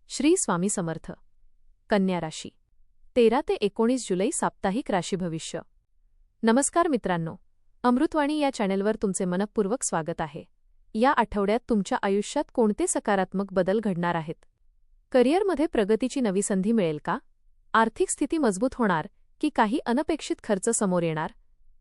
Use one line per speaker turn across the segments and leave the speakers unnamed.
श्री स्वामी समर्थ. कन्या राशी 13 ते 19 जुलै साप्ताहिक राशी भविष्य. नमस्कार मित्रांनो, अमृतवाणी या चॅनेलवर तुमचे मनःपूर्वक स्वागत आहे. या आठवड्यात तुमच्या आयुष्यात कोणते सकारात्मक बदल घडणार आहेत? करिअरमध्ये प्रगतीची नवी संधी मिळेल का? आर्थिक स्थिती मजबूत होणार की काही अनपेक्षित खर्च समोर येणार?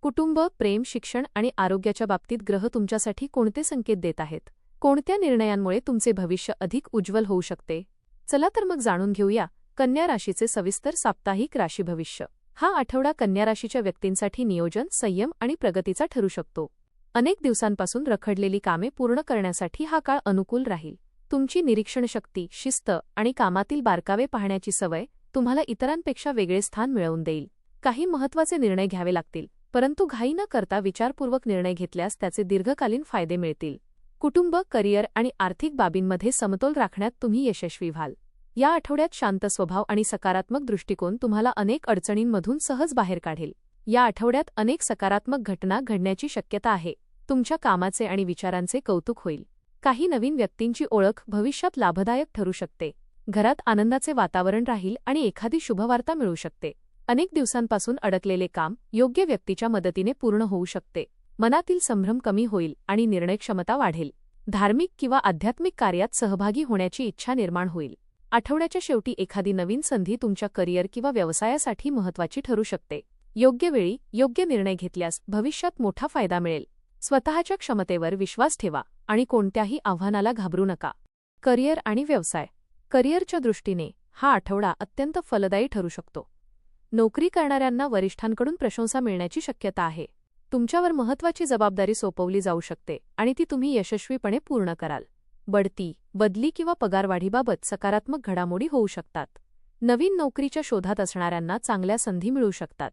कुटुंब, प्रेम, शिक्षण आणि आरोग्याच्या बाबतीत ग्रह तुमच्यासाठी कोणते संकेत देत आहेत? कोणत्या निर्णयांमुळे तुमचे भविष्य अधिक उज्ज्वल होऊ शकते? चला तर मग जाणून घेऊया कन्या राशीचे सविस्तर साप्ताहिक राशी भविष्य. हा आठवडा कन्या राशीच्या व्यक्तींसाठी नियोजन, संयम आणि प्रगतीचा ठरू शकतो. अनेक दिवसांपासून रखडलेली कामे पूर्ण करण्यासाठी हा काळ अनुकूल राहील. तुमची निरीक्षणशक्ती, शिस्त आणि कामातील बारकावे पाहण्याची सवय तुम्हाला इतरांपेक्षा वेगळे स्थान मिळवून देईल. काही महत्त्वाचे निर्णय घ्यावे लागतील, परंतु घाई न करता विचारपूर्वक निर्णय घेतल्यास त्याचे दीर्घकालीन फायदे मिळतील. कुटुंब, करिअर आणि आर्थिक बाबींमध्ये समतोल राखण्यात तुम्ही यशस्वी व्हाल. या आठवड्यात शांत स्वभाव आणि सकारात्मक दृष्टिकोन तुम्हाला अनेक अडचणींमधून सहज बाहेर काढेल. या आठवड्यात अनेक सकारात्मक घटना घडण्याची शक्यता आहे. तुमच्या कामाचे आणि विचारांचे कौतुक होईल. काही नवीन व्यक्तींची ओळख भविष्यात लाभदायक ठरू शकते. घरात आनंदाचे वातावरण राहील आणि एखादी शुभवार्ता मिळू शकते. अनेक दिवसांपासून अडकलेले काम योग्य व्यक्तीच्या मदतीने पूर्ण होऊ शकते. मनातील संभ्रम कमी होईल आणि निर्णयक्षमता वाढेल. धार्मिक किंवा आध्यात्मिक कार्यात सहभागी होण्याची इच्छा निर्माण होईल. आठवड्याच्या शेवटी एखादी नवीन संधी तुमच्या करिअर किंवा व्यवसायासाठी महत्त्वाची ठरू शकते. योग्य वेळी योग्य निर्णय घेतल्यास भविष्यात मोठा फायदा मिळेल. स्वतःच्या क्षमतेवर विश्वास ठेवा आणि कोणत्याही आव्हानाला घाबरू नका. करिअर आणि व्यवसाय. करिअरच्या दृष्टीने हा आठवडा अत्यंत फलदायी ठरू शकतो. नोकरी करणाऱ्यांना वरिष्ठांकडून प्रशंसा मिळण्याची शक्यता आहे. तुमच्यावर महत्त्वाची जबाबदारी सोपवली जाऊ शकते आणि ती तुम्ही यशस्वीपणे पूर्ण कराल. बढती, बदली किंवा पगारवाढीबाबत सकारात्मक घडामोडी होऊ शकतात. नवीन नोकरीच्या शोधात असणाऱ्यांना चांगल्या संधी मिळू शकतात.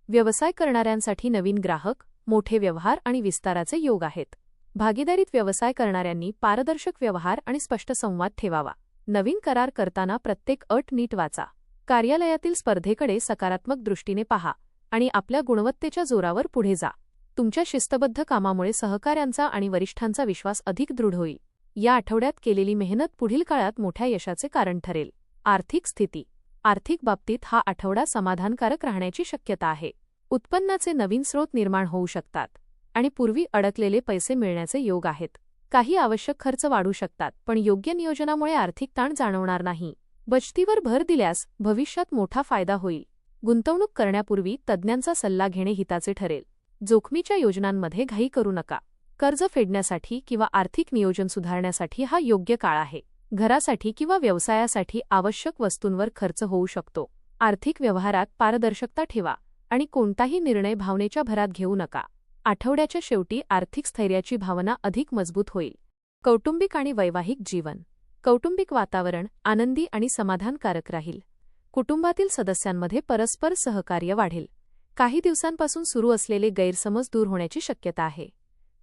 व्यवसाय करणाऱ्यांसाठी नवीन ग्राहक, मोठे व्यवहार आणि विस्ताराचे योग आहेत. भागीदारीत व्यवसाय करणाऱ्यांनी पारदर्शक व्यवहार आणि स्पष्ट संवाद ठेवावा. नवीन करार करताना प्रत्येक अट नीट वाचा. कार्यालयातील स्पर्धेकडे सकारात्मक दृष्टीने पहा आणि आपल्या गुणवत्तेच्या जोरावर पुढे जा. तुमच्या शिस्तबद्ध कामामुळे सहकाऱ्यांचा आणि वरिष्ठांचा विश्वास अधिक दृढ होईल. या आठवड्यात केलेली मेहनत पुढील काळात मोठ्या यशाचे कारण ठरेल. आर्थिक स्थिती. आर्थिक बाबतीत हा आठवडा समाधानकारक राहण्याची शक्यता आहे. उत्पन्नाचे नवीन स्रोत निर्माण होऊ शकतात आणि पूर्वी अडकलेले पैसे मिळण्याचे योग आहेत. काही आवश्यक खर्च वाढू शकतात, पण योग्य नियोजनामुळे आर्थिक ताण जाणवणार नाही. बचतीवर भर दिल्यास भविष्यात मोठा फायदा होईल. गुंतवणूक करण्यापूर्वी तज्ज्ञांचा सल्ला घेणे हिताचे ठरेल. जोखमीच्या योजनांमध्ये घाई करू नका. कर्ज फेडण्यासाठी किंवा आर्थिक नियोजन सुधारण्यासाठी हा योग्य काळ आहे. घरासाठी किंवा व्यवसायासाठी आवश्यक वस्तूंवर खर्च होऊ शकतो. आर्थिक व्यवहारात पारदर्शकता ठेवा आणि कोणताही निर्णय भावनेच्या भरात घेऊ नका. आठवड्याच्या शेवटी आर्थिक स्थैर्याची भावना अधिक मजबूत होईल. कौटुंबिक आणि वैवाहिक जीवन. कौटुंबिक वातावरण आनंदी आणि समाधानकारक राहील. कुटुंबातील सदस्यांमध्ये परस्पर सहकार्य वाढेल. काही दिवसांपासून सुरू असलेले गैरसमज दूर होण्याची शक्यता आहे.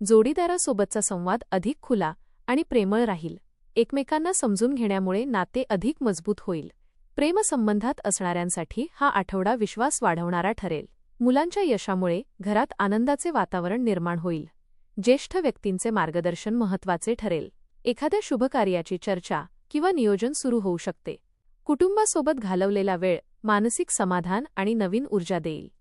जोडीदारासोबतचा संवाद अधिक खुला आणि प्रेमळ राहील. एकमेकांना समजून घेण्यामुळे नाते अधिक मजबूत होईल. प्रेमसंबंधात असणाऱ्यांसाठी हा आठवडा विश्वास वाढवणारा ठरेल. मुलांच्या यशामुळे घरात आनंदाचे वातावरण निर्माण होईल. ज्येष्ठ व्यक्तींचे मार्गदर्शन महत्त्वाचे ठरेल. एखाद्या शुभकार्याची चर्चा किंवा नियोजन सुरू होऊ शकते. कुटुंबासोबत घालवलेला वेळ मानसिक समाधान आणि नवीन ऊर्जा देईल.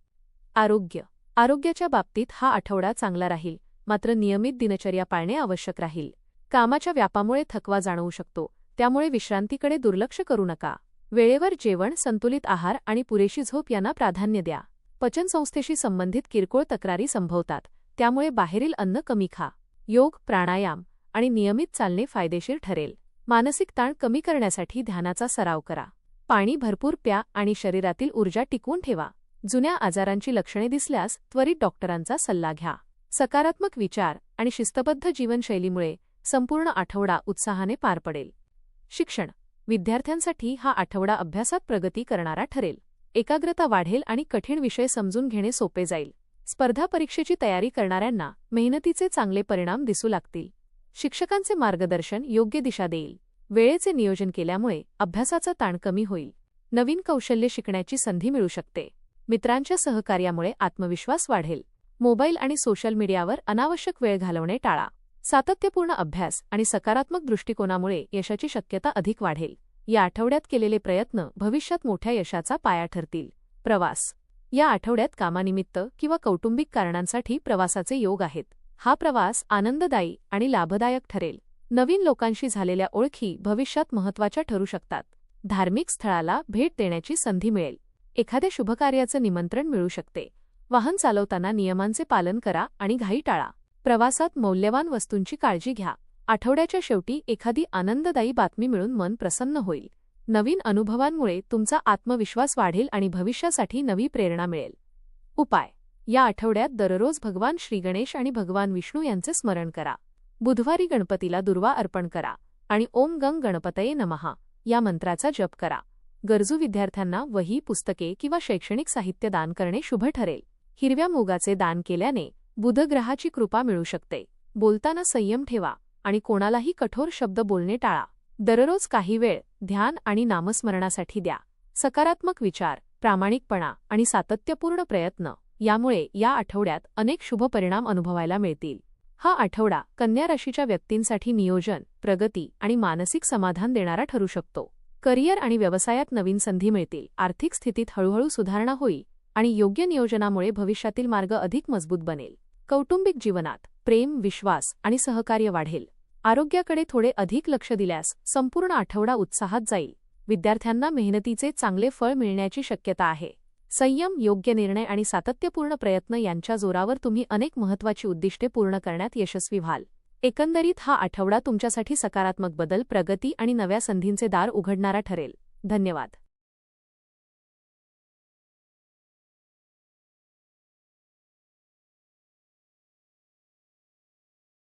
आरोग्य. आरोग्याच्या बाबतीत हा आठवडा चांगला राहील, मात्र नियमित दिनचर्या पाळणे आवश्यक राहील. कामाच्या व्यापामुळे थकवा जाणवू शकतो, त्यामुळे विश्रांतीकडे दुर्लक्ष करू नका. वेळेवर जेवण, संतुलित आहार आणि पुरेशी झोप यांना प्राधान्य द्या. पचनसंस्थेशी संबंधित किरकोळ तक्रारी संभवतात, त्यामुळे बाहेरील अन्न कमी खा. योग, प्राणायाम आणि नियमित चालणे फायदेशीर ठरेल. मानसिक ताण कमी करण्यासाठी ध्यानाचा सराव करा. पाणी भरपूर प्या आणि शरीरातील ऊर्जा टिकवून ठेवा. जुन्या आजारांची लक्षणे दिसल्यास त्वरित डॉक्टरांचा सल्ला घ्या. सकारात्मक विचार आणि शिस्तबद्ध जीवनशैलीमुळे संपूर्ण आठवडा उत्साहाने पार पडेल. शिक्षण. विद्यार्थ्यांसाठी हा आठवडा अभ्यासात प्रगती करणारा ठरेल. एकाग्रता वाढेल आणि कठीण विषय समजून घेणे सोपे जाईल. स्पर्धा परीक्षेची तयारी करणाऱ्यांना मेहनतीचे चांगले परिणाम दिसू लागतील. शिक्षकांचे मार्गदर्शन योग्य दिशा देईल. वेळेचे नियोजन केल्यामुळे अभ्यासाचा ताण कमी होईल. नवीन कौशल्य शिकण्याची संधी मिळू शकते. मित्रांच्या सहकार्यामुळे आत्मविश्वास वाढेल. मोबाईल आणि सोशल मीडियावर अनावश्यक वेळ घालवणे टाळा. सातत्यपूर्ण अभ्यास आणि सकारात्मक दृष्टिकोनामुळे यशाची शक्यता अधिक वाढेल. या आठवड्यात केलेले प्रयत्न भविष्यात मोठ्या यशाचा पाया ठरतील. प्रवास. या आठवड्यात कामानिमित्त किंवा कौटुंबिक कारणांसाठी प्रवासाचे योग आहेत. हा प्रवास आनंददायी आणि लाभदायक ठरेल. नवीन लोकांशी झालेल्या ओळखी भविष्यात महत्त्वाच्या ठरू शकतात. धार्मिक स्थळाला भेट देण्याची संधी मिळेल. एखाद्या शुभकार्याचं निमंत्रण मिळू शकते. वाहन चालवताना नियमांचे पालन करा आणि घाई टाळा. प्रवासात मौल्यवान वस्तूंची काळजी घ्या. आठवड्याच्या शेवटी एखादी आनंददायी बातमी मिळून मन प्रसन्न होईल. नवीन अनुभवांमुळे तुमचा आत्मविश्वास वाढेल आणि भविष्यासाठी नवी प्रेरणा मिळेल. उपाय. या आठवड्यात दररोज भगवान श्रीगणेश आणि भगवान विष्णू यांचे स्मरण करा. बुधवारी गणपतीला दुर्वा अर्पण करा आणि ओम गंग गणपतये नमः या मंत्राचा जप करा. गरजू विद्यार्थ्यांना वही, पुस्तके किंवा शैक्षणिक साहित्य दान करणे शुभ ठरेल. हिरव्या मुगाचे दान केल्याने बुधग्रहाची कृपा मिळू शकते. बोलताना संयम ठेवा आणि कोणालाही कठोर शब्द बोलणे टाळा. दररोज काही वेळ ध्यान आणि नामस्मरणासाठी द्या. सकारात्मक विचार, प्रामाणिकपणा आणि सातत्यपूर्ण प्रयत्न यामुळे या आठवड्यात अनेक शुभ परिणाम अनुभवायला मिळतील. हा आठवडा कन्या राशीच्या व्यक्तींसाठी नियोजन, प्रगती आणि मानसिक समाधान देणारा ठरू शकतो. करिअर आणि व्यवसायात नवीन संधी मिळतील. आर्थिक स्थितीत हळूहळू सुधारणा होईल आणि योग्य नियोजनामुळे भविष्यातील मार्ग अधिक मजबूत बनेल. कौटुंबिक जीवनात प्रेम, विश्वास आणि सहकार्य वाढेल. आरोग्याकडे थोडे अधिक लक्ष दिल्यास संपूर्ण आठवडा उत्साहात जाईल. विद्यार्थ्यांना मेहनतीचे चांगले फळ मिळण्याची शक्यता आहे. संयम, योग्य निर्णय आणि सातत्यपूर्ण प्रयत्न यांच्या जोरावर तुम्ही अनेक महत्त्वाची उद्दिष्टे पूर्ण करण्यात यशस्वी व्हाल. एकंदरीत हा आठवडा तुमच्यासाठी सकारात्मक बदल, प्रगती आणि नव्या संधींचे दार उघडणारा ठरेल. धन्यवाद.